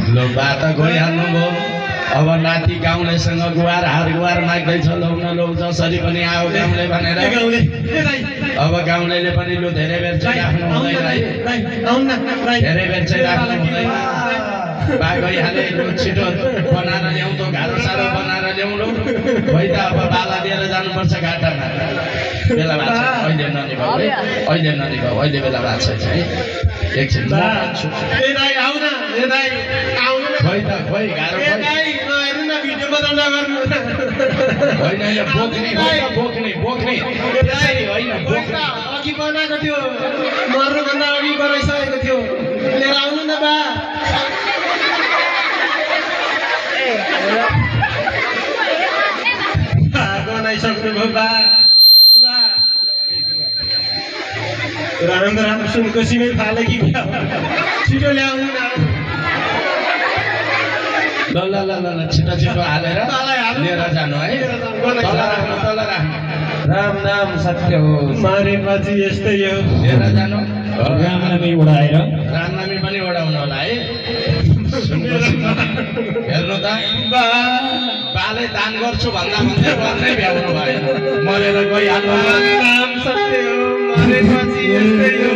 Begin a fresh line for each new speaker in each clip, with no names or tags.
लो बात गइहाल्नुभयो अब नाति गाउँलेसँग गुहार हार गुहार माग्दैछ लौन लौ जसरी पनि आऊ गाउँले भनेर अब गाउँलेले पनि लु धेरै बेर चाहिँ राख्नु हुँदैन धेरै बेर चाहिँ राख्नु हुँदैन बा गइहाले लु छिटो बनाएर ल्याउँ त घारो सारो बनाएर ल्याउँ लौ भइ त अब बाला दिएर जानुपर्छ घाटामा बेला भएको छ अहिले ननिभाउ है अहिले ननिभाउ अहिले बेला भएको छ है एकछिन खोइ त खोइ गाह्रो होइन बोक्ने बोक्ने बोक्ने त्यसरी होइन बोक्ने
अघि बनाएको थियो मर्नुभन्दा अघि बनाइसकेको थियो लिएर आउनु न बा बनाइसक्नुभयो बा राम्रो राम्रो सुनको सिमै फाले कि छिटो ल्याउनु न
ल ल ल ल छिटो छिटो हालेर लिएर जानु है तल राख्नु
राम नाम सत्य हो
मरेपछि यस्तै हो
लिएर जानु
रामनामी उडाएर
रामनामी पनि उडाउनु होला है हेर्नु त बाले दान गर्छु भन्दा भन्दै गर्नै भ्याउनु भयो मरेर गइहाल्नु
नाम सत्य हो मरेपछि यस्तै हो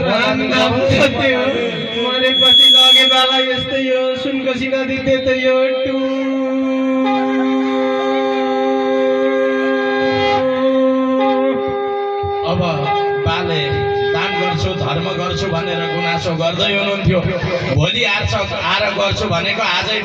राम नाम सत्य हो मरेपछि लगे बाला यस्तै हो सुनकोशी नदी त्यतै हो
अब बाले दान गर्छु धर्म गर्छु भनेर गुनासो गर्दै हुनुहुन्थ्यो भोलि आएर गर्छु भनेको आजै